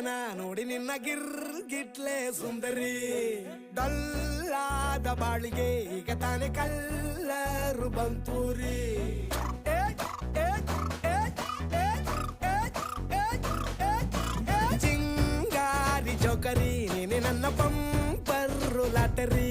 ನಾ ನೋಡಿ ನಿನ್ನ ಗಿರ್ಗಿಟ್ಲೆ ಸುಂದರಿ ಡಲ್ಲಾದ ಬಾಳಿಗೆ ಈಗ ತಾನೆ ಕಲ್ಲರು ಬಂತೂರಿ ಚಿಂಗಾರಿ ಜೋಕರಿ ನೀನೆ ನನ್ನ ಪಂಪರ್ರು ಲಾಟರಿ